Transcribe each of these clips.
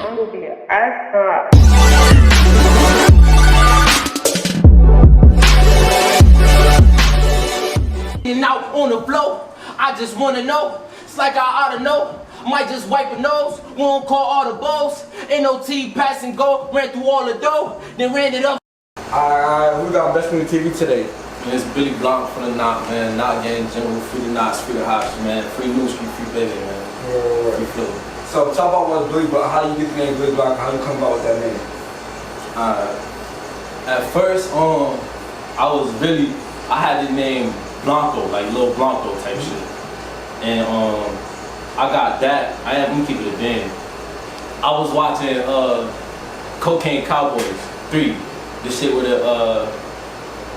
And out on the floor, I just wanna know. It's like I oughta know. Might just wipe a nose. Won't call all the balls. Ain't no T pass and go. Ran through all the dough, then ran it up. We got BestsPointOfViewTV today. And it's Billy Blanc from the Knot, man. Knot Gang General, free the knots, free the hops, man. Free New Street, free baby, man. Free flow. So talk about what's Billy Blanc. How do you get the name Billy Blanc? How do you come about with that name? At first, I had the name Blanco, like Lil Blanco type shit. And I got that. I'm gonna keep it a band. I was watching Cocaine Cowboys 3, the shit with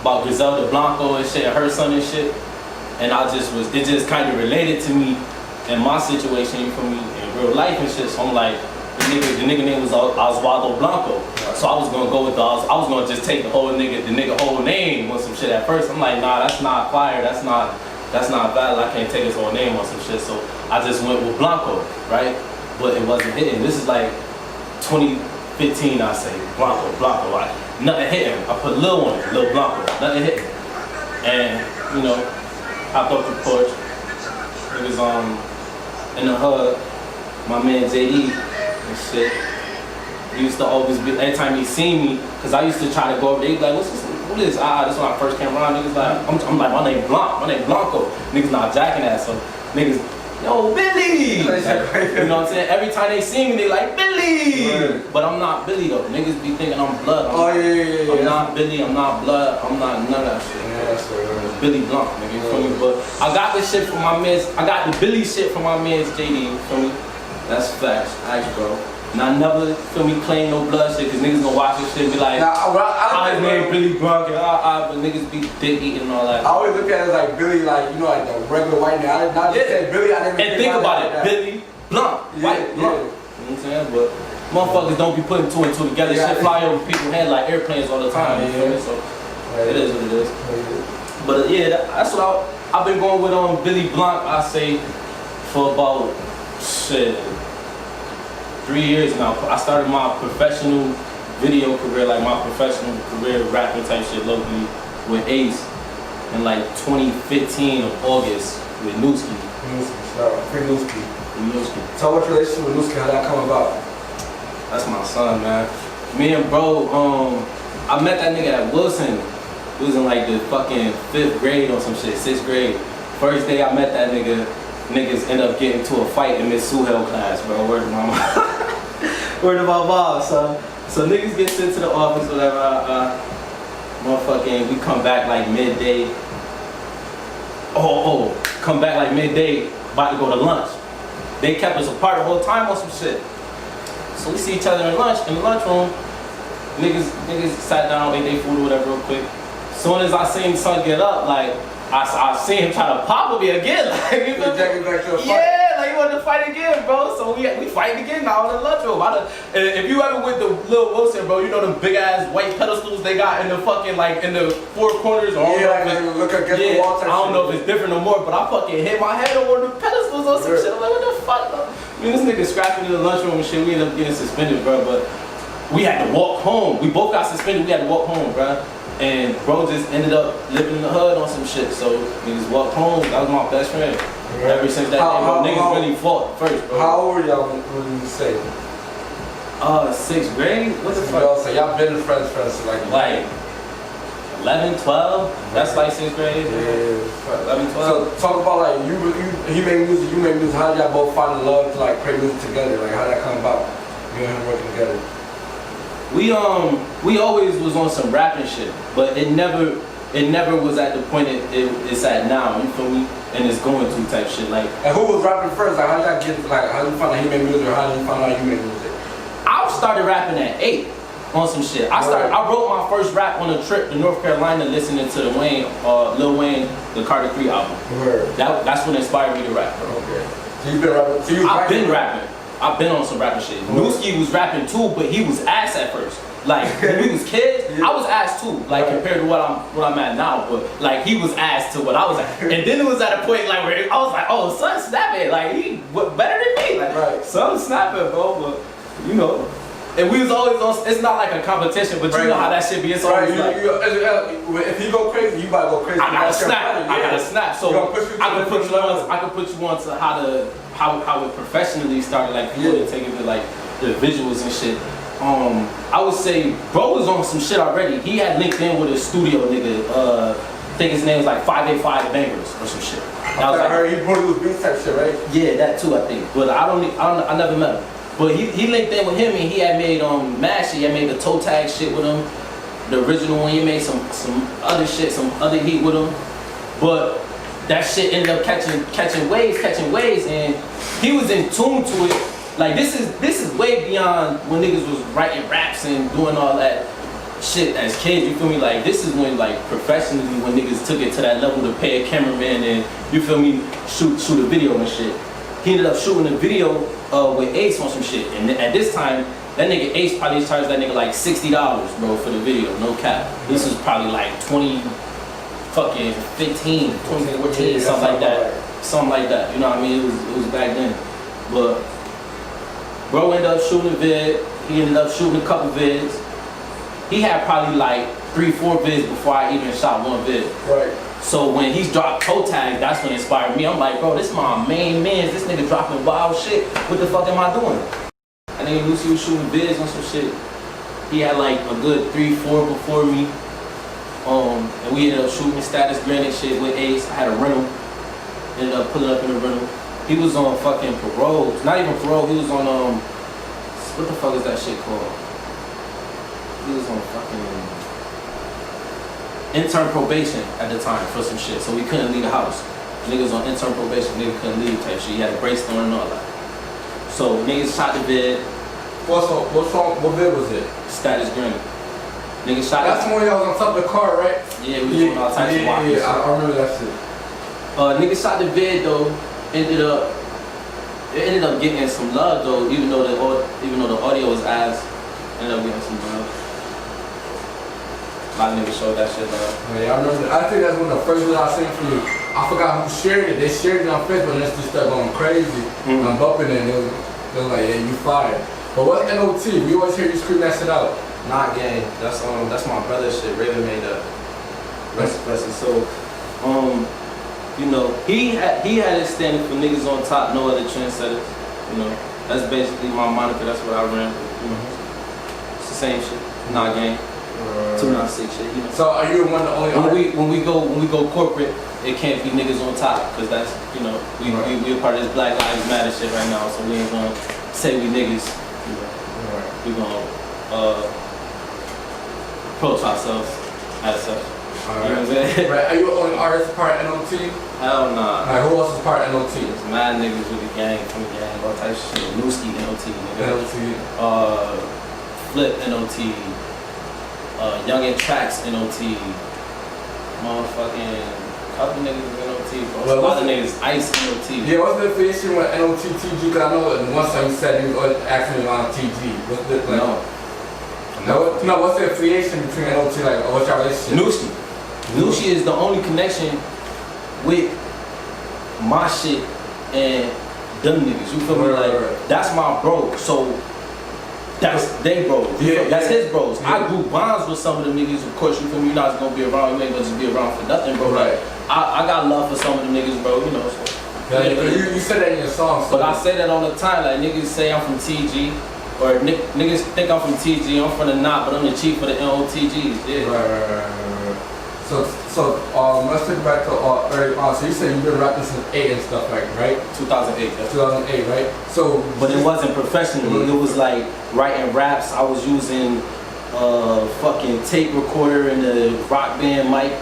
about Griselda Blanco and shit, her son and shit. And it just kind of related to me and my situation, you feel me, in real life and shit. So I'm like, the nigga name was Oswaldo Blanco. So I was gonna go with I was gonna just take the nigga whole name on some shit at first. I'm like, nah, that's not fire, that's not valid, I can't take his whole name on some shit. So I just went with Blanco, right? But it wasn't hitting. This is like 2015, I say, Blanco, like, nothing hitting. I put Lil on it, Lil Blanco, nothing hitting. And, you know, hopped up the porch. It was in the hood, my man JD and shit. He used to always be, every time he seen me, cause I used to try to go over there, he'd be like, what's this? What is this? This when I first came around, niggas like, I'm like, my name Blanco. Niggas not jacking that, so niggas, yo, Billy! Like, you know what I'm saying? Every time they see me, they like, Billy! Right. But I'm not Billy though. Niggas be thinking I'm blood. I'm not Billy, I'm not blood, I'm not none of that shit. Yeah, that's right. Billy Blanc, nigga, you feel me? But I got this shit from my mans, I got the Billy shit from my mans JD, you feel me? That's facts, ask bro. And I never, feel me, claim no blood shit, cause niggas gonna watch this shit and be like, how his name Billy Blanc, but niggas be dick eating and all that. I always look at it as like Billy, like, you know, like the regular white name. I just said Billy, I didn't and think about it, Billy Blanc, white Blanc. You know what I'm saying? But motherfuckers don't be putting two and two together. Shit fly over people's head like airplanes all the time, you feel me? So it is what it is. But yeah, that's what I've been going with Billy Blanc, I say, for about, shit, 3 years now. I started my professional video career, like my professional career rapping type shit locally with Ace in like 2015 of August with Newski. Free Newski. Tell what your relationship with Newski, how that come about? That's my son, man. Me and bro, I met that nigga at Wilson. It was in like the fucking 5th grade or some shit, 6th grade. First day I met that nigga, niggas end up getting into a fight in Miss Suhel class, bro. Word to my mom. Word to my mom, son. So niggas get sent to the office, whatever. Motherfucking, we come back like midday. Come back like midday, about to go to lunch. They kept us apart the whole time on some shit. So we see each other in the lunchroom. Niggas sat down, ate their food or whatever real quick. Soon as I seen son get up, like, I seen him try to pop with me again, like, you feel me? Yeah, like he wanted to fight again, bro. So we fighting again now in the lunchroom. If you ever went to Lil Wilson, bro, you know them big ass white pedestals they got in the fucking, like, in the 4 corners. Or look against the wall. I don't know if it's different no more, but I fucking hit my head on one of the pedestals or some shit. I'm like, what the fuck, bro? I mean, this nigga scrapping in the lunchroom and shit. We ended up getting suspended, bro. But we had to walk home. We both got suspended. We had to walk home, bro. And bro just ended up living in the hood on some shit. So niggas walked home. That was my best friend. Right. Ever since that day, bro, niggas really fought first, bro. How old were y'all when you say? 6th grade? What the fuck? So y'all been friends so like 11, 12? That's like 6th grade? Yeah. 11, 12. So talk about like, he made music, you made music. How did y'all both find the love to like create music together? Like how did that come about? You and him working together? We always was on some rapping shit, but it never was at the point it's at now, you feel me? And it's going to type shit, like. And who was rapping first? Like how did y'all get, like how did you find out he made music, or how did you find out you made music? I started rapping at 8 on some shit. I wrote my first rap on a trip to North Carolina listening to the Lil Wayne, the Carter 3 album. That's what inspired me to rap, bro. Okay. So you've been rapping? So I've been rapping. I've been on some rapping shit. Newski was rapping too, but he was ass at first. Like when we was kids, I was ass too. Like compared to what I'm at now, but like he was ass to what I was at. And then it was at a point like where I was like, oh, son snapping, like he better than me. Like son snapping, bro. But you know. And we was always on, it's not like a competition, but you know how that shit be. It's always like, if you go crazy, you about to go crazy. I gotta snap. I gotta snap. So I can put you on to how it professionally started, like people to take it to like the visuals and shit. I would say bro was on some shit already. He had linked in with a studio nigga. I think his name was like 585 Bangers or some shit. I heard he produced beats type shit, right? Yeah, that too I think. But I never met him. But he linked in with him and he had made mad shit. He had made the toe tag shit with him. The original one, he made some other shit, some other heat with him. But that shit ended up catching waves, and he was in tune to it. Like this is way beyond when niggas was writing raps and doing all that shit as kids, you feel me? Like this is when like professionally when niggas took it to that level to pay a cameraman and you feel me, shoot a video and shit. He ended up shooting a video with Ace on some shit, and at this time that nigga Ace probably charged that nigga like $60, bro, for the video, no cap. This is probably like 2015, 2014, something like that. You know what I mean? It was back then, but bro ended up shooting a vid. He ended up shooting a couple vids. He had probably like 3-4 vids before I even shot one vid. Right. So when he dropped toe tag, that's what inspired me. I'm like, bro, this my main man. This nigga dropping wild shit. What the fuck am I doing? And then Lucy was shooting vids on some shit. He had like a good 3-4 before me. And we ended up shooting status granted shit with Ace. I had a rental. Ended up pulling up in a rental. He was on fucking parole. Not even parole. He was on what the fuck is that shit called? He was on fucking intern probation at the time for some shit, so we couldn't leave the house. Niggas on intern probation, niggas couldn't leave type shit. He had a brace on and all that. So niggas shot the vid. What vid was it? Status Granted. Niggas shot. That's the one that was on top of the car, right? Yeah, we was doing all types of wild shit. Yeah, I remember that shit. Niggas shot the vid though. It ended up getting some love though, even though the audio was ass. Ended up getting some love. A lot of niggas showed that shit love. Yeah, I remember. I think that's one of the first videos I seen from you. I forgot who shared it. They shared it on Facebook and it just started going crazy. I'm bumping it and it was like, yeah, you fired. But what's NOT? We always hear you scream that shit out. Not gang. That's my brother's shit. Raven made that. Rest his soul. You know, he had it standing for niggas on top, no other trendsetters. You know, that's basically my moniker. That's what I ran with. You know, it's the same shit. Not gang. 296 shit. You know. So are you one of the only? When we go corporate, it can't be niggas on top because that's, you know, we a part of this Black Lives Matter shit right now. So we ain't gonna say we niggas. You know, we gonna approach ourselves as such. You know what I'm saying? Right. Are you the only artist part of NOT? Hell nah. Like, who else is part of NOT? There's mad niggas with the gang, from the gang, all types of shit. Nooski NOT, nigga. NOT. Flip NOT. Young and Tracks NOT. Motherfucking couple niggas with NOT, bro. A lot of niggas Ice NOT. Yeah, what's the affiliation with NOT TG? Cause I know in one song you said you was asking about TG. What's the like? No, what's the affiliation between NOT, like, what's your relationship? Nooski. Nooski is the only connection with my shit and them niggas. You feel me? Like, that's my bro. So that's they bros. That's his bros. I grew bonds with some of them niggas. Of course, you feel me? You're not gonna be around. You ain't gonna just be around for nothing, bro. Right. Like, I got love for some of them niggas, bro. You know. So, you said that in your songs. But I say that all the time. Like, niggas say I'm from TG. Or niggas think I'm from TG, I'm from the knot, but I'm the chief of the NOTGs. Yeah. Right. So let's take it back to early on. So you said you've been rapping since 8 and stuff, like, right? 2008. 2008, right? So, but it wasn't professionally. It was like writing raps. I was using fucking tape recorder and the rock band mic.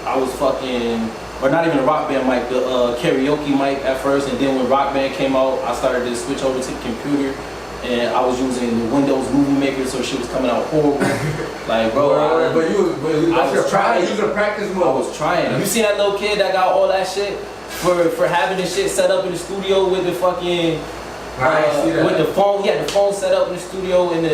I was fucking, or not even a rock band mic, the karaoke mic at first, and then when Rock Band came out, I started to switch over to the computer. And I was using the Windows Movie Maker, so shit was coming out horrible. Like, bro, I was trying. You was practice mode. I was trying. You seen that little kid that got all that shit for having this shit set up in the studio with the fucking with the phone? He had the phone set up in the studio in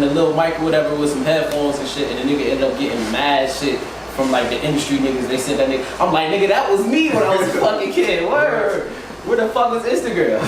the little mic or whatever with some headphones and shit. And the nigga ended up getting mad shit from like the industry niggas. They said that nigga. I'm like, nigga, that was me when I was a fucking kid. Word. Where the fuck was Instagram?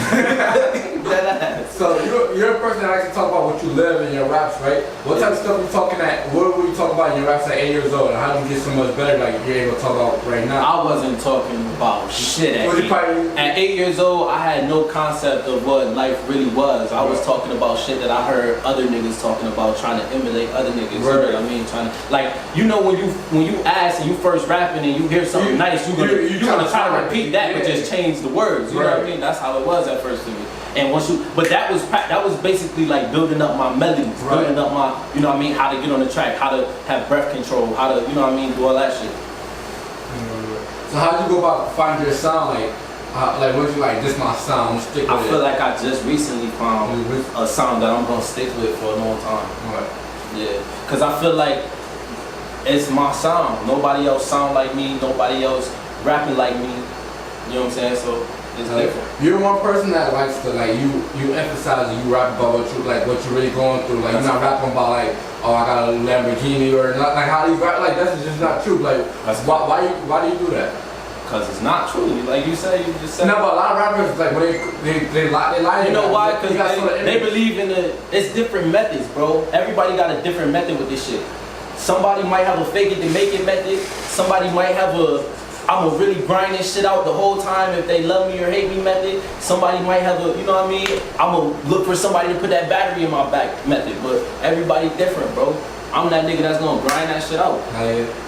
Deadass. So you're a person that likes to talk about what you live in your raps, right? What type of stuff you talking at? What were you talking about in your raps at 8 years old? And how did you get so much better like you're able to talk about right now? I wasn't talking about shit at 8. Probably, At 8 years old, I had no concept of what life really was. I was talking about shit that I heard other niggas talking about, trying to emulate other niggas. You know what I mean? Trying to, like, you know, when you ask and you first rapping and you hear something nice, you're gonna try to repeat that, but just change the words. You know what I mean? That's how it was at first to me. And once you, but that was basically like building up my melodies, building up my, you know what I mean, how to get on the track, how to have breath control, how to, you know what I mean, do all that shit. So how did you go about finding your sound? Like what you like? This my sound. I'm stick with I feel like I just recently found a sound that I'm gonna stick with for a long time. Right. Yeah, cause I feel like it's my sound. Nobody else sound like me. Nobody else rapping like me. You know what I'm saying? So it's different. You're one person that likes to you emphasize and you rap about what you really going through. Like you're not rapping about like, oh, I got a Lamborghini or not, like how do you rap? Like that's just not true. Like why do you do that? Cause it's not true. Like you said, you just said. No, but a lot of rappers like when they lie. You know why? Cause they believe in it's different methods, bro. Everybody got a different method with this shit. Somebody might have a fake it to make it method. Somebody might have I'ma really grind this shit out the whole time if they love me or hate me method. Somebody might have you know what I mean? I'ma look for somebody to put that battery in my back method. But everybody different, bro. I'm that nigga that's gonna grind that shit out.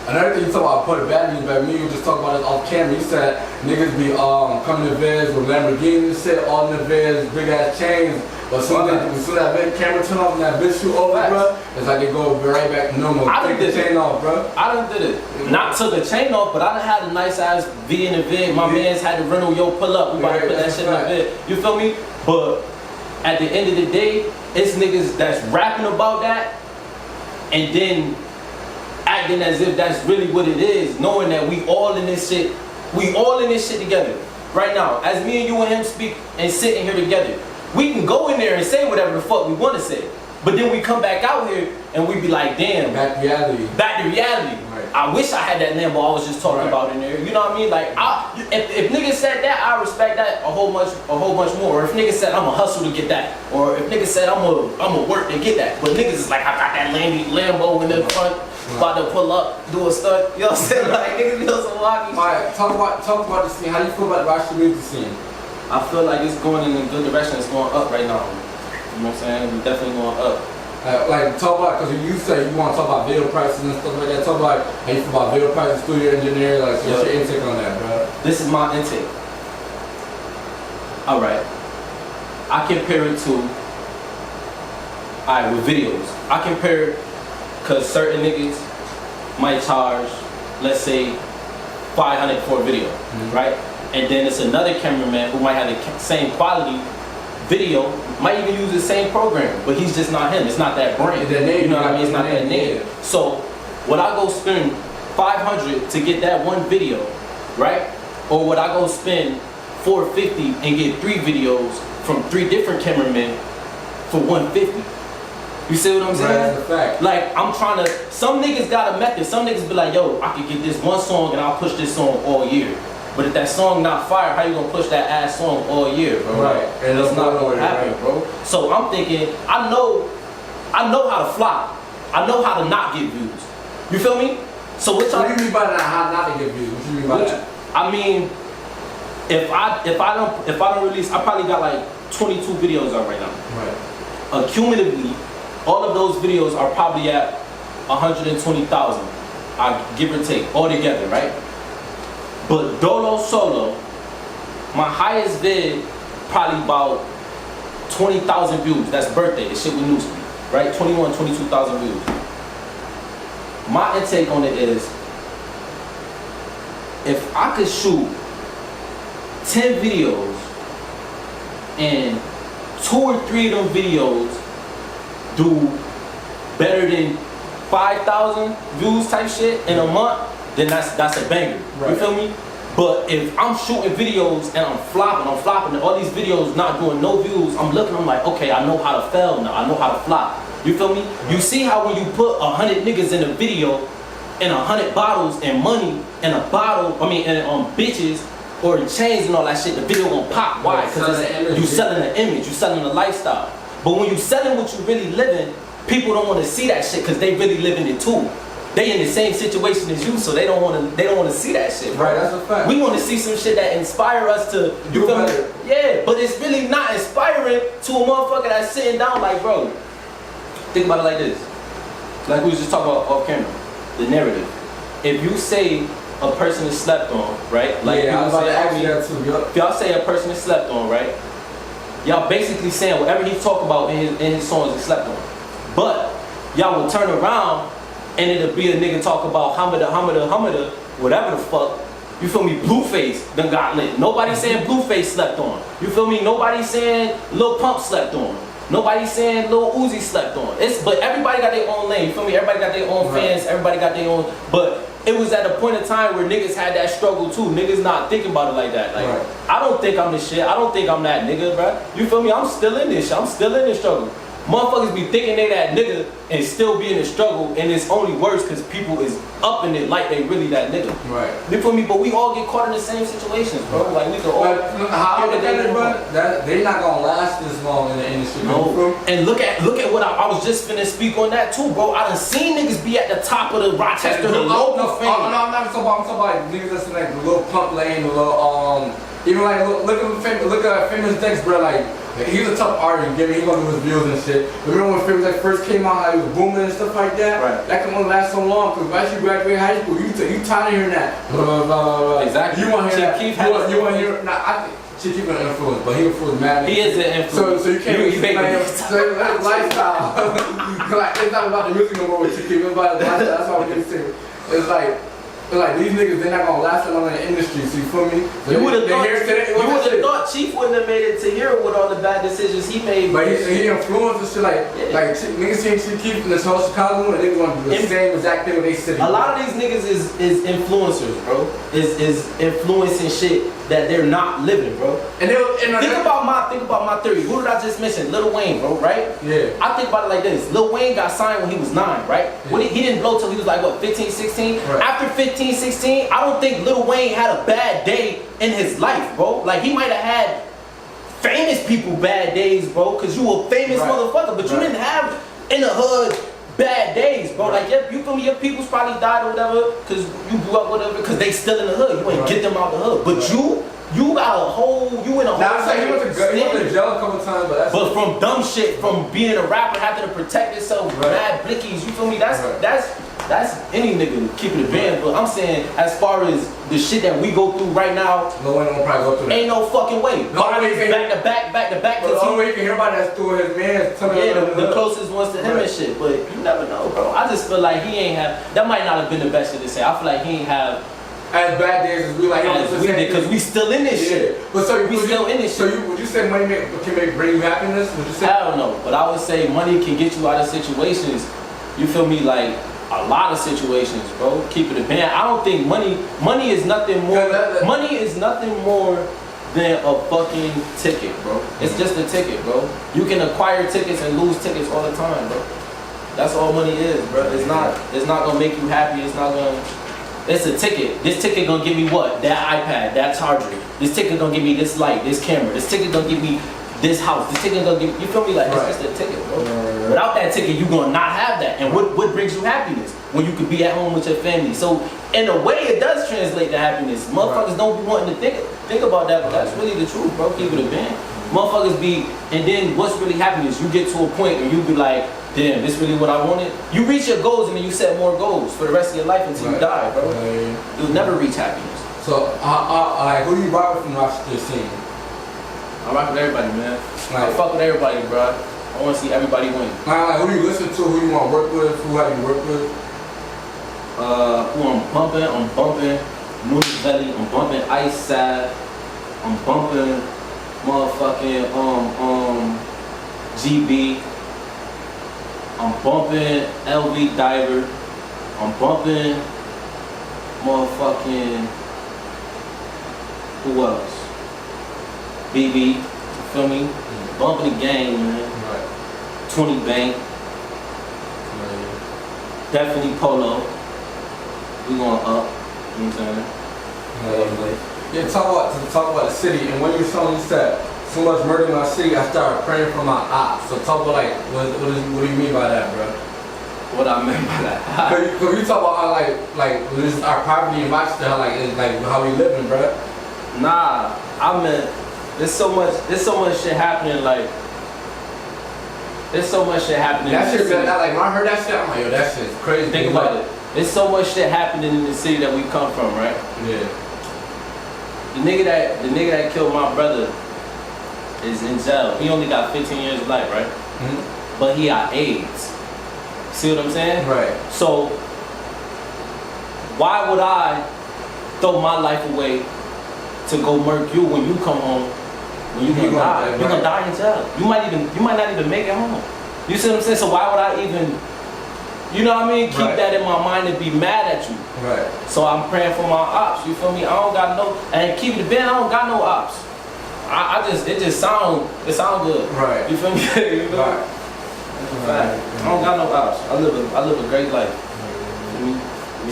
Another thing you talk about putting batteries back, me, you just talk about it off camera. You said niggas be coming to vids with Lamborghinis, shit, all in the vids, big ass chains. But as soon as that camera turn off and that bitch shoot over, bro, it's like they go right back to normal. I done take the chain off, bro. I done did it. Not took the chain off, but I done had a nice ass V in the vid. My mans had to rental, yo, pull up. We about to put that shit in the vid. You feel me? But at the end of the day, it's niggas that's rapping about that and then acting as if that's really what it is, knowing that we all in this shit together. Right now, as me and you and him speak and sitting here together, we can go in there and say whatever the fuck we want to say. But then we come back out here and we be like, damn. Back to reality. Back to reality. Right. I wish I had that Lambo I was just talking about in there. You know what I mean? Like, if niggas said that, I respect that a whole bunch more. Or if niggas said I'ma hustle to get that, or if niggas said I'ma work to get that. But niggas is like, I got that Lambo in the front, about to pull up, do a stunt. You know what I'm saying? Like niggas be on some wacky. Alright, talk about the scene. How do you feel about the Rochester music scene? I feel like it's going in a good direction. It's going up right now. You know what I'm saying? We're definitely going up. Like talk about, because you say you want to talk about video prices and stuff like that. Talk about how you feel about video prices, studio engineer. Like, what's your intake on that, bro? This is my intake. All right. I compare it to, with videos. I compare it because certain niggas might charge, let's say, $500 for a video, right? And then it's another cameraman who might have the same quality video, might even use the same program, but he's just not him. It's not that brand. You know what I mean? It's not that name. So, would I go spend $500 to get that one video, right? Or would I go spend $450 and get 3 videos from 3 different cameramen for $150? You see what I'm saying? Right, that's a fact. Like, I'm trying to, some niggas got a method. Some niggas be like, yo, I could get this one song and I'll push this song all year. But if that song not fire, how you gonna push that ass song all year, bro? Right. And it's not gonna happen, bro. So I'm thinking, I know how to flop. I know how to not get views. You feel me? So what do you mean by that? How not to get views? What you mean by that? I mean, if I don't release, I probably got like 22 videos out right now. Right. Cumulatively, all of those videos are probably at 120,000. I give or take all together, right? But Dolo Solo, my highest vid, probably about 20,000 views. That's birthday, the shit with Newspeak, right? 22,000 views. My intake on it is, if I could shoot 10 videos and 2 or 3 of them videos do better than 5,000 views type shit in a month, then that's a banger. Right. You feel me? But if I'm shooting videos and I'm flopping, and all these videos not doing no views, I'm like, okay, I know how to fail now. I know how to flop. You feel me? Right. You see how when you put 100 niggas in a video and 100 bottles and money and a bottle, and bitches or chains and all that shit, the video gonna pop. Why? Because you selling an image, you selling a lifestyle. But when you selling what you really living, people don't want to see that shit because they really living it too. They in the same situation as you, so they don't want to see that shit, bro. Right, that's a fact. We want to see some shit that inspire us to do better. Yeah, but it's really not inspiring to a motherfucker that's sitting down like, bro. Think about it like this. Like we was just talking about off camera, the narrative. If you say a person is slept on, right? Like yeah, I was about to ask you that too. If y'all say a person is slept on, right? Y'all basically saying whatever he talk about in his songs is slept on. But y'all will turn around and it'll be a nigga talk about Hamada, whatever the fuck. You feel me? Blueface done got lit. Nobody saying Blueface slept on. You feel me? Nobody saying Lil Pump slept on. Nobody saying Lil Uzi slept on. But everybody got their own lane. You feel me? Everybody got their own fans. Everybody got their own. But it was at a point in time where niggas had that struggle too. Niggas not thinking about it like that. Like, I don't think I'm the shit. I don't think I'm that nigga, bruh. You feel me? I'm still in this shit. I'm still in this struggle. Motherfuckers be thinking they that nigga and still be in the struggle, and it's only worse because people is up in it like they really that nigga. Right. You feel me? But we all get caught in the same situations, bro. Like we can all. How I look at it, bro? They're not gonna last this long in the industry. No. And look at what I was just finna speak on that too, bro. I done seen niggas be at the top of the Rochester local fame. No, I'm not talking about. I'm talking about niggas that's in like the little Pump lane, the little even like look at Famous Dex, bro. Like he's a tough artist. He gonna do his views and shit. Remember when Famous Dex first came out, how he was booming and stuff like that? Right. That can only last so long because once you graduate high school, you tired of hearing that. Blah, blah, blah, blah. Exactly. You want to hear that? You want to hear? Nah, I think Chief Keef an influence, but he influenced mad. He is an influence. So you can't really say so that's lifestyle. Like it's not about the music no more with Chief Keef. It's about the lifestyle. That's all we can say. It's like these niggas, they're not gonna last that long in the industry, so you feel me? So you would have thought Chief wouldn't have made it to here with all the bad decisions he made. But he influenced and shit like niggas seen Chief Keef in this whole Chicago and they gonna do the same exact thing with they city. A lot of these niggas is influencers, bro. Is influencing shit that they're not living, bro. And think about my theory. Who did I just mention? Lil Wayne, bro, right? Yeah. I think about it like this. Lil Wayne got signed when he was 9, right? Yeah. He didn't blow till he was like what, 15, 16? Right. After 15, 16, I don't think Lil Wayne had a bad day in his life, bro. Like he might have had famous people bad days, bro, because you a famous motherfucker, but you didn't have in the hood bad days, bro. Like you feel me? Your people's probably died or whatever because you grew up whatever because they still in the hood. You ain't get them out the hood, but you got a whole you in a whole. Now I'm saying he went to jail a couple times, but from dumb shit, from being a rapper, having to protect yourself, mad blickies. You feel me? That's any nigga keeping it banned. But I'm saying as far as the shit that we go through right now, no one will probably go through that. Ain't no fucking way. Back to back. The only way you can hear about that's through his man. The closest ones to him and shit. But you never know, bro. I just feel like he ain't have. That might not have been the best shit to say. I feel like he ain't have as bad days as we like. As we did, because we still in this shit. But so we still in this shit. So would you say money can bring you happiness? Would you say? I don't know, but I would say money can get you out of situations. You feel me? Like a lot of situations, bro. Keep it a band. I don't think money is nothing more. Money is nothing more than a fucking ticket, bro. It's just a ticket, bro. You can acquire tickets and lose tickets all the time, bro. That's all money is, bro. It's not gonna make you happy. It's a ticket. This ticket gonna give me what? That iPad, that charger. This ticket gonna give me this light, this camera. This ticket gonna give me this house. This ticket gonna give you feel me? Like it's just a ticket, bro. Without that ticket, you gonna not have that. And what brings you happiness? When you could be at home with your family. So in a way, it does translate to happiness. Motherfuckers don't be wanting to think about that, but that's really the truth, bro. Keep it a band. Motherfuckers be, and then what's really happiness? You get to a point where you be like, damn, this really what I wanted? You reach your goals and then you set more goals for the rest of your life until you die, bro. You'll never reach happiness. So, like, who you rock with from Rochester scene? I rock with everybody, man. I fuck with everybody, bro. I want to see everybody win. Like, who do you listen to? Who you want to work with? Who have you worked with? Who I'm bumping Moonvelli, I'm bumping Ice Sad, I'm bumping motherfucking GB, I'm bumping LV Diver, I'm bumping motherfucking who else? BB, you feel me? Bumping the gang, man. 20 Bank. Definitely Polo. We going up. You know what I'm saying? Yeah, talk about the city, and when you were showing, you said so much murder in my city, I started praying for my ops. So talk about like, what do you mean by that, bro? What I meant by that? Cause we talk about how like this is our poverty in Rochester, how like it's like how we living, bro. Nah, I meant there's so much shit happening. Like there's so much shit happening. That in shit, the city. man. Like when I heard that shit, I'm like, yo, that shit's crazy. Think about it. There's so much shit happening in the city that we come from, right? Yeah. The nigga that killed my brother is in jail. He only got 15 years of life, right? Mm-hmm. But he got AIDS. See what I'm saying? Right. So why would I throw my life away to go murk you when you come home? When you gonna die? You're gonna die in jail. You might not even make it home. You see what I'm saying? So why would I even, you know what I mean? Keep that in my mind and be mad at you. Right. So I'm praying for my ops. You feel me? I don't got no, and keep it bent. I don't got no ops. It sound good. Right. You feel me? You feel Right. me? Fact. I don't got no ops. I live a great life.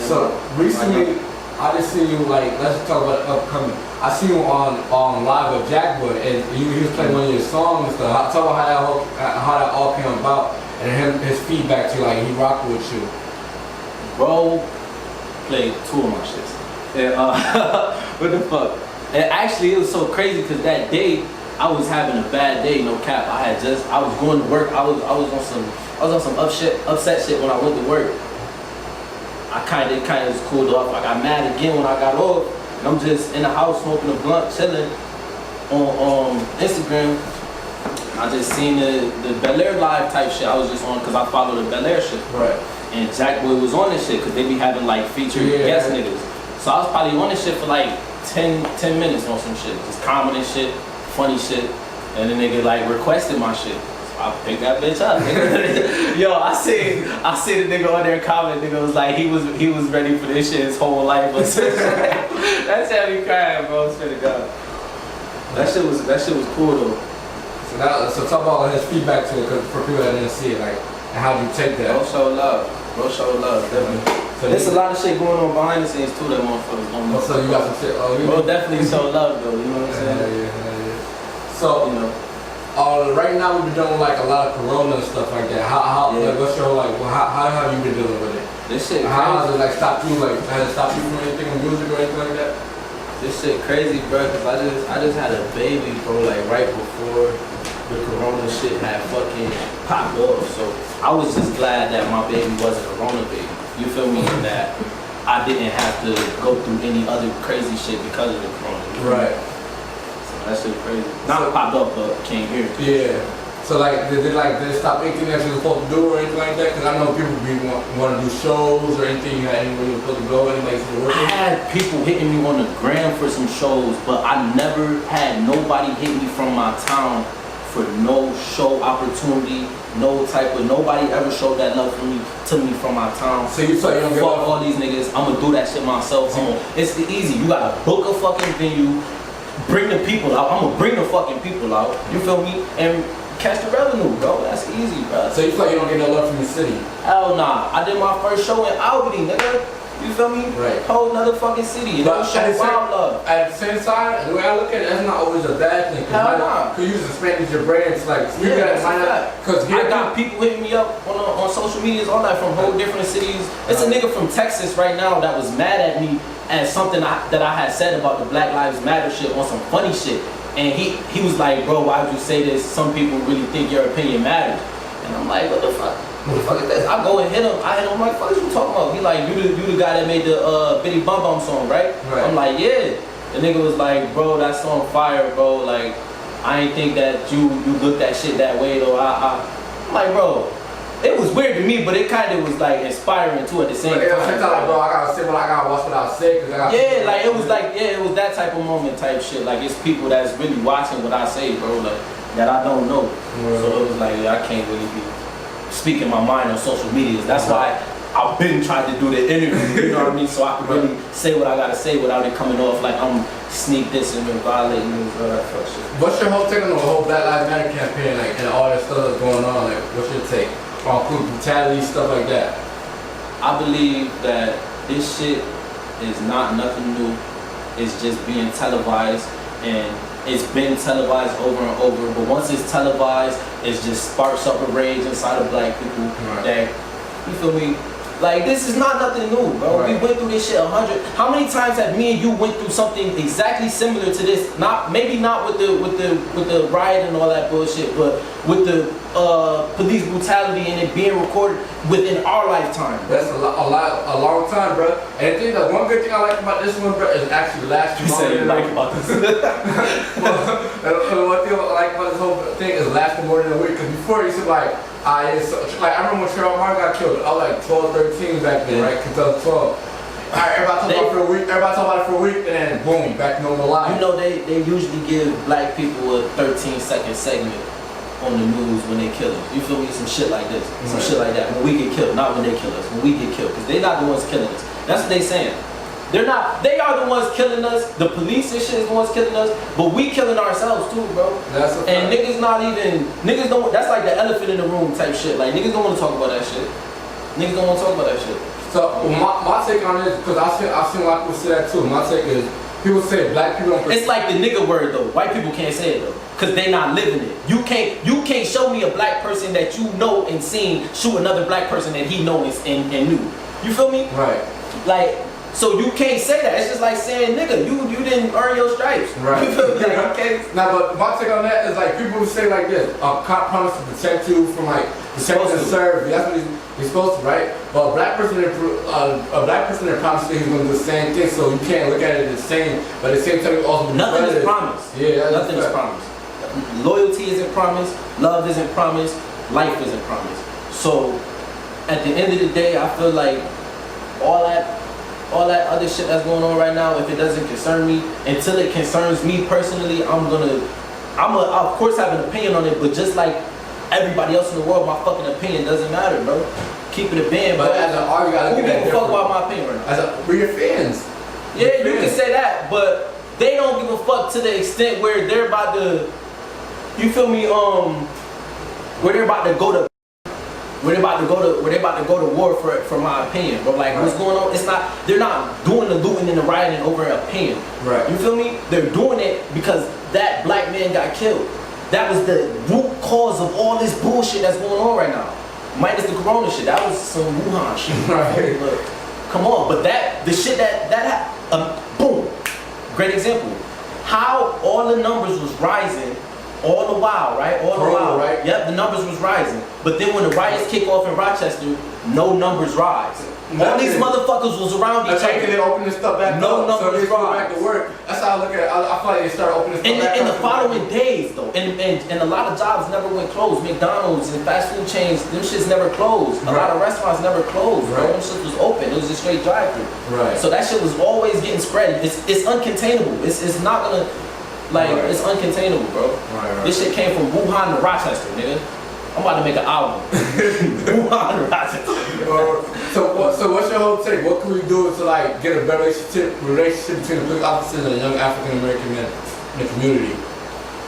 So recently, I just seen you like, let's just talk about upcoming. I seen you on live with Jackboy, and he was playing one of your songs and stuff. Talk about how that all came about, and his feedback to you, like he rocked with you. Bro played 2 of my shits. And what the fuck? And actually, it was so crazy because that day I was having a bad day. No cap. I was going to work. I was on some upset shit when I went to work. I kind of just cooled off. I got mad again when I got off. And I'm just in the house smoking a blunt, chilling on Instagram. I just seen the Bel Air live type shit. I was just on because I follow the Bel Air shit. Right. And Jackboy was on this shit because they be having like featured guest niggas. So I was probably on this shit for like 10 minutes on some shit. Just commenting shit, funny shit. And the nigga like requested my shit. I picked that bitch up, nigga. Yo, I see the nigga on there commenting. Nigga was like, he was ready for this shit his whole life. That's how he crying, bro. Swear to God. That shit was cool though. So talk about his feedback to it, cause for people that didn't see it, like, and how do you take that? Bro, show love, definitely. So there's a lot of shit going on behind the scenes too that motherfuckers don't know. So you got some shit. Bro, definitely show love though. You know what I'm saying? Yeah. So you know. Right now we've been doing like a lot of corona and stuff like that. How like what's your like how have you been dealing with it? This shit crazy. How has it like stopped you has it stopped you from anything with music or anything like that? This shit crazy, bro, cause I just had a baby, bro, like right before the corona shit had fucking popped off. So I was just glad that my baby wasn't a corona baby. You feel me? And that I didn't have to go through any other crazy shit because of the corona. Right. That shit crazy. Not popped up, but came here. Yeah. So like, did it stop anything that you were supposed to do or anything like that? Because I know people want to do shows or anything. You had anywhere you were supposed to go, anybody to work. I had people hitting me on the gram for some shows, but I never had nobody hit me from my town for no show opportunity, nobody ever showed that love to me from my town. So you thought you don't get fuck all these niggas, I'ma do that shit myself. It's easy. You gotta book a fucking venue. Bring the people out. I'm gonna bring the fucking people out. You feel me? And catch the revenue, bro. That's easy, bro. So you feel like you don't get no love from the city? Hell nah. I did my first show in Albany, nigga. You feel me? Right. Whole nother fucking city. But show wild love. At the same time, the way I look at it, that's not always a bad thing. Hell nah. Because you just expanded your brand to like, you gotta find out. Because I got people hitting me up on social medias all that from whole different cities. It's a nigga from Texas right now that was mad at me at something that I had said about the Black Lives Matter shit on some funny shit. And he was like, bro, why would you say this? Some people really think your opinion matters. And I'm like, what the fuck? What the fuck is this? I go and hit him. I hit him like, what are you talking about? He like, you the guy that made the Bitty Bum Bum song, right? I'm like, yeah. The nigga was like, bro, that song fire, bro. Like, I ain't think that you looked that shit that way though. I'm like, bro, it was weird to me, but it kind of was like inspiring too at the same time. Like, bro, I gotta say what I gotta watch what I say. It was that type of moment type shit. Like, it's people that's really watching what I say, bro, like, that I don't know. So it was like, I can't really be speaking my mind on social medias. That's why I've been trying to do the interview, you know what I mean? So I can really say what I gotta say without it coming off like I'm sneak dissing and violating and all that fuck shit. What's your whole take on the whole Black Lives Matter campaign, like, and all that stuff that's going on? Like, what's your take on brutality, stuff like that? I believe that this shit is not nothing new. is just being televised, and it's been televised over and over. But once it's televised, it just sparks up a rage inside of black people that, you feel me? Like, this is not nothing new, bro. We went through this shit 100. How many times have me and you went through something exactly similar to this? Maybe not with the riot and all that bullshit, but with the police brutality and it being recorded within our lifetime. That's a long time, bro. And I think that one good thing I like about this one, bro, is actually lasting You longer. said you like about this. One thing I like about this whole thing is lasting more than a week. Because before, you said like I remember when Cheryl Martin got killed. I was like 12, 13 back then, right? 2012. Alright, everybody talk about it for a week. Everybody talk about it for a week, and then boom, back to normal life. You know, they usually give black people a 13-second segment on the news when they kill us. You feel me? Some shit like this, some shit like that. When we get killed, not when they kill us. When we get killed, because they're not the ones killing us. That's what they saying. They're not. They are the ones killing us. The police and shit is the ones killing us. But we killing ourselves too, bro. That's a fact. And niggas not even. Niggas don't. That's like the elephant in the room type shit. Like niggas don't want to talk about that shit. Niggas don't want to talk about that shit. So my take on this, because I've seen a lot of people say that too. My take is people say black people don't. It's like the nigga word though. White people can't say it though, cause they not living it. You can't show me a black person that you know and seen shoot another black person that he knows and knew. You feel me? Right. Like, so you can't say that. It's just like saying nigga, you didn't earn your stripes. Right. You feel me? Like, okay. Now, but my take on that is like people who say like this: a cop promised to protect you from like protect and serve. That's what he's supposed to, right? But a black person that promised that he's going to do the same thing, so you can't look at it the same. But at the same time, you also nothing is promised. Yeah, nothing is promised. Loyalty isn't promised. Love isn't promised. Life isn't promised. So at the end of the day, I feel like all that other shit that's going on right now, if it doesn't concern me, until it concerns me personally, I'm of course have an opinion on it, but just like everybody else in the world, my fucking opinion doesn't matter, bro. Keep it a band, but as an artist, you gotta who get that give a fuck about my opinion right now? We're your fans. Yeah, you can say that, but they don't give a fuck to the extent where they're about to, you feel me, where they're about to go to war for my opinion. But like what's going on, they're not doing the looting and the rioting over an opinion. Right. You feel me? They're doing it because that black man got killed. That was the root cause of all this bullshit that's going on right now. Minus the corona shit. That was some Wuhan shit. Right. Look, come on, but the shit that boom. Great example. How all the numbers was rising all the while, right? All the while. Right? Yep, the numbers was rising. But then when the riots kick off in Rochester, no numbers rise. All these motherfuckers was around each other. They open this stuff back no up. So they numbers go rise. back to work. That's how I look at it. I feel like they started opening stuff back up. In the following days, though, and a lot of jobs never went closed. McDonald's and fast food chains, them shits never closed. A lot of restaurants never closed, bro. Them shits was open. It was a straight drive-through. Right. So that shit was always getting spread. It's uncontainable. It's not gonna, like, it's uncontainable, bro. Right. This shit came from Wuhan to Rochester, nigga. I'm about to make an album. Wuhan to Rochester. So what's your whole take? What can we do to like get a better relationship between the police officers and the young African American men in the community?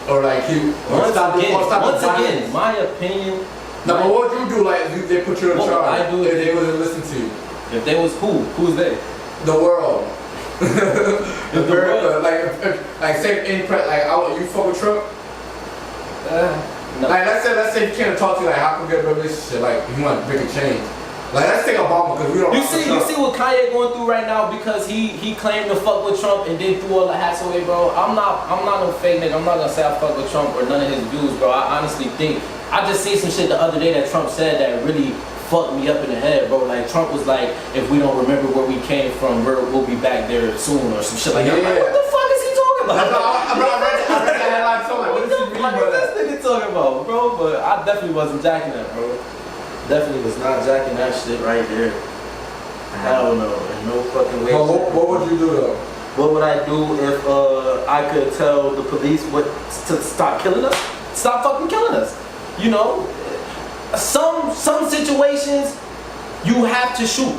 Or like once again, my opinion. No, but what would you do like if they put you in charge? What would I do if they wasn't listening to you? If they was who? Who's they? The world. The world. Like say any you fuck with Trump? No. Like let's say you can't talk to you, like how can we get a relationship? Like if you want to make a change. Like let's take Obama because we don't. You see what Kanye going through right now because he claimed to fuck with Trump and then threw all the hats away, bro. I'm not no fake nigga. I'm not gonna say I fuck with Trump or none of his views, bro. I honestly think I just seen some shit the other day that Trump said that really fucked me up in the head, bro. Like Trump was like, if we don't remember where we came from, we'll be back there soon or some shit like that. I'm like, what the fuck is he talking about? I read that headline so like, what is he What is this nigga talking about, bro? But I definitely wasn't jacking that, bro. Definitely was not jacking that shit right there. Hell no, in no fucking way. What would you do though? What would I do if I could tell the police to stop killing us? Stop fucking killing us. You know, some situations you have to shoot.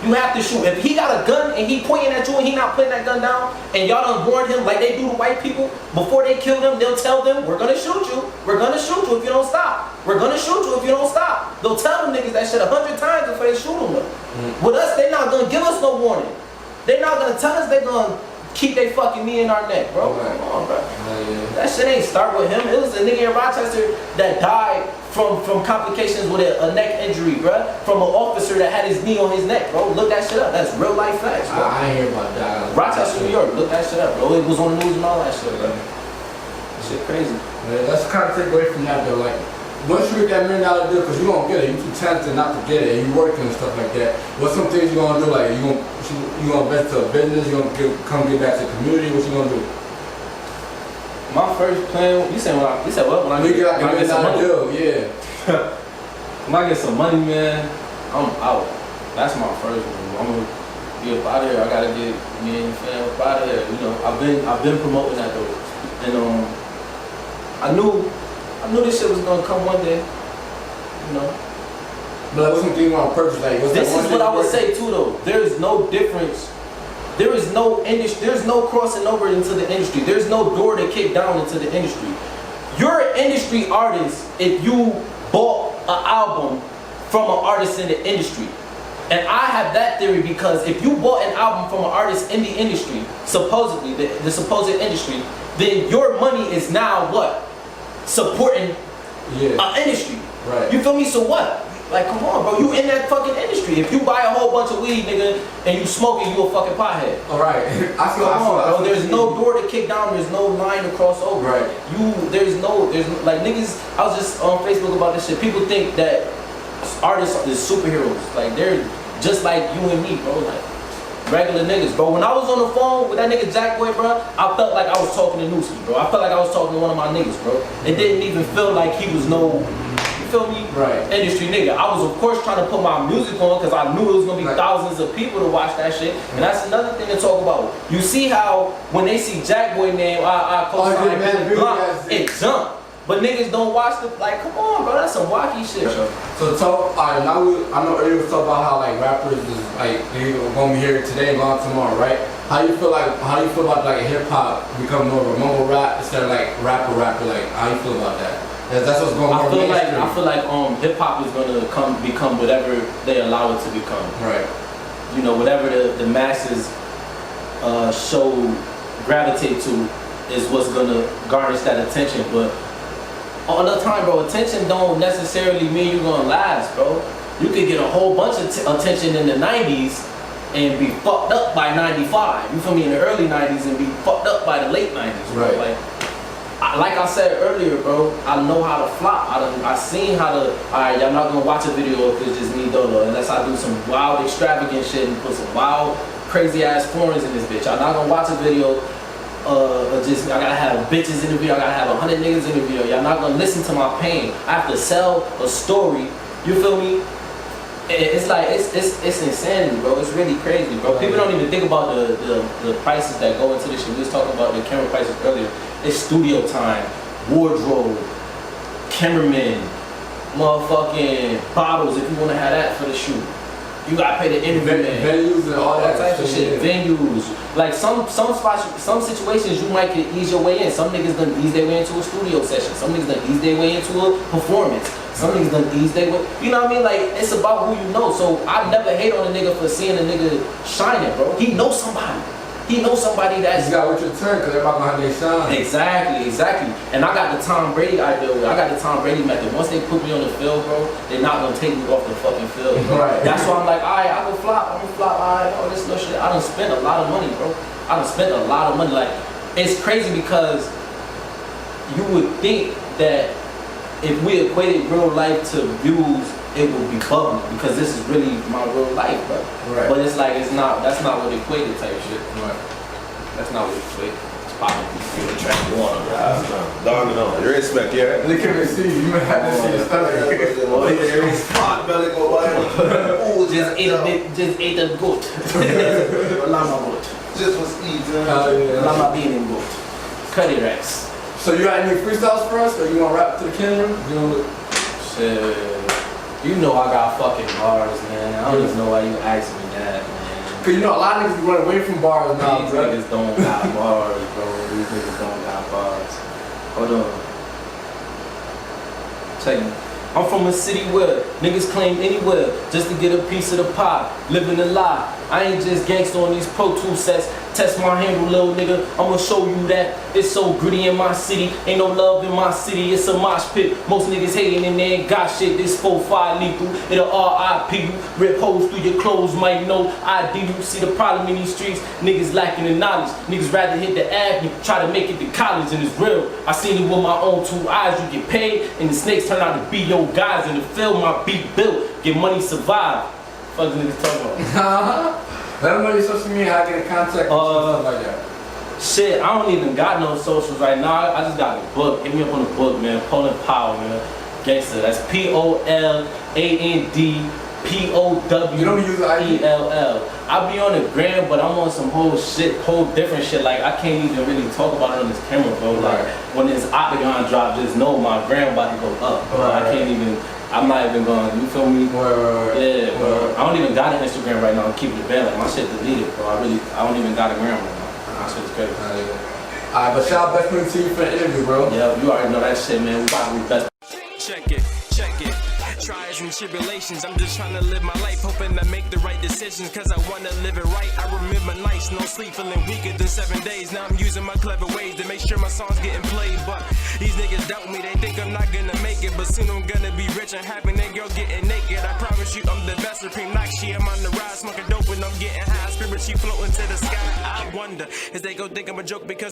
You have to shoot. If he got a gun and he pointing at you and he not putting that gun down, and y'all done warned him like they do to white people, before they kill them, they'll tell them, we're gonna shoot you. We're gonna shoot you if you don't stop. We're gonna shoot you if you don't stop. They'll tell them niggas that shit 100 times before they shoot them. With us, they not gonna give us no warning. They're not gonna tell us they're gonna keep they fucking knee in our neck, bro. Right. Come on, bro. Yeah. That shit ain't start with him. It was a nigga in Rochester that died from complications with a neck injury, bro. From an officer that had his knee on his neck, bro. Look that shit up. That's real life facts, bro. I ain't hear about that. Rochester, New York. Look that shit up, bro. It was on the news and all that shit, bro. Shit crazy. Man, let's kind of take away from that though. Like, once you get that $1 million deal, because you gonna get it, you too talented not to get it, and you working and stuff like that. What's some things you gonna do? Like, you gonna invest to a business? You gonna come get back to the community? What you gonna do? My first plan. You said what? When I get like get some money. deal, yeah. When I get some money, man, I'm out. That's my first move. I'm gonna get up out of here. I gotta get me and the fam up out of here. You know, I've been promoting that though, and I knew this shit was gonna come one day. You know. But like, what's something you want to purchase? Like, what's This that one is what thing I would you say too though. There is no difference. There is no industry. There's no crossing over into the industry. There's no door to kick down into the industry. You're an industry artist if you bought an album from an artist in the industry. And I have that theory because if you bought an album from an artist in the industry, supposedly, the supposed industry, then your money is now what? Supporting an industry. Right. You feel me? So what? Like, come on, bro. You in that fucking industry. If you buy a whole bunch of weed, nigga, and you smoking, you a fucking pothead. All right. Come on, bro. There's no door to kick down. There's no line to cross over. Right. There's like niggas. I was just on Facebook about this shit. People think that artists are superheroes. Like they're just like you and me, bro. Like regular niggas, bro. When I was on the phone with that nigga Jackboy, bro, I felt like I was talking to Nooski, bro. I felt like I was talking to one of my niggas, bro. It didn't even feel like he was no. Feel me? Right. Industry nigga. I was of course trying to put my music on because I knew it was gonna be thousands of people to watch that shit. And that's another thing to talk about. You see how when they see Jackboy name, I Cosign Blanc, it jump. But niggas don't watch the like. Come on, bro. That's some wacky shit. So talk. Alright, now I know earlier we talked about how like rappers is like they gonna be here today and gone tomorrow, right? How you feel about like hip hop becoming more of a mumble rap instead of like rapper? Like how you feel about that? That's what's going on. I feel like hip hop is gonna become whatever they allow it to become. Right. You know, whatever the masses gravitate to is what's gonna garnish that attention. But all the time, bro, attention don't necessarily mean you're gonna last, bro. You could get a whole bunch of attention in the 90s and be fucked up by 95. You feel me? In the early 90s and be fucked up by the late 90s, bro. Right. Like I said earlier, bro, I know how to flop. I seen how to. Alright, y'all not gonna watch a video if it's just me Dolo, unless I do some wild, extravagant shit and put some wild, crazy ass foreigns in this bitch. Y'all not gonna watch a video. Just I gotta have bitches in the video. I gotta have 100 niggas in the video. Y'all not gonna listen to my pain. I have to sell a story. You feel me? It's like it's insanity, bro. It's really crazy, bro. People don't even think about the prices that go into this shit. We was talking about the camera prices earlier. It's studio time, wardrobe, cameraman, motherfucking bottles if you want to have that for the shoot. You gotta pay the interview man. Venues and all that type of shit. Venues. Like some spots, some situations you might could ease your way in. Some niggas done ease their way into a studio session. Some niggas done ease their way into a performance. Some niggas done ease their way. You know what I mean? Like it's about who you know. So I never hate on a nigga for seeing a nigga shining, bro. He knows somebody. He knows somebody that's. You got what your turn because everybody gonna have their shine. Exactly. And I got the Tom Brady idea. I got the Tom Brady method. Once they put me on the field, bro, they're not gonna take me off the fucking field. Bro. Right. That's why I'm like, alright, I'm gonna flop. Alright, all this little shit. I done spent a lot of money, bro. I done spent a lot of money. Like, it's crazy because you would think that if we equated real life to views, it would be bubbling because this is really my real life, bro. Right. But it's like it's not. That's not what equated type shit. Right. That's not what equated. It's popping. You're track one. Dogging on. You respect, yeah. They can't even see you. You might have to see the stomach. Oh, yeah. Pot belly go by. Oh, just ate a goat. Llama goat. Just was eating. Llama bean and goat. Cutty racks. So you got any freestyles for us, or you want to rap to the camera? Shit. You know I got fucking bars, man. I don't even know why you asking me that, man. Cause you know a lot of niggas be running away from bars now, These bro. niggas don't got bars, bro. These niggas don't got bars. Hold on. Check me. I'm from a city where niggas claim anywhere just to get a piece of the pie. Living a lie. I ain't just gangsta on these Pro Tool sets. Test my handle, little nigga. I'ma show you that it's so gritty in my city. Ain't no love in my city, it's a mosh pit. Most niggas hating and they ain't got shit. This 4-5 lethal, it'll RIP you. Rip holes through your clothes, might know ID you. See the problem in these streets, niggas lacking the knowledge. Niggas rather hit the avenue, try to make it to college, and it's real. I seen it with my own 2 eyes. You get paid, and the snakes turn out to be your guys. In the field, my beat built, get money survive. Fuck the niggas talking about. Let them know your social media, how to get in contact with you, stuff like that. Shit, I don't even got no socials right now. I just got a book. Hit me up on the book, man. Poland Power, man. Gangsta. That's POLAND You don't use the ID? POWELL. I be on the gram, but I'm on some whole different shit. Like, I can't even really talk about it on this camera, bro. Like, when this octagon drop, just know my gram about to go up, bro. I can't even. I'm not even going, you feel me? Yeah, bro. I don't even got an Instagram right now. I'm keeping it bad. Like, my shit deleted, bro. I don't even got a gram right now. My shit is crazy. Alright, but shout out BestsPointOfViewTV for the interview, bro. Yeah, you already know that shit, man. We about to be best. Check it, check it. Trials and tribulations, I'm just trying to live my life, hoping I make the right decisions, cause I wanna live it right. I remember nights, no sleep, feeling weaker than 7 days. Now I'm using my clever ways to make sure my songs getting played. But these niggas doubt me, they think I'm not gonna make it. But soon I'm gonna be rich and happy, that girl getting naked. I promise you I'm the best, Supreme Noxie. I'm on the rise, smoking dope and I'm getting high. Spirit, she floating to the sky. I wonder, is they gon' think I'm a joke because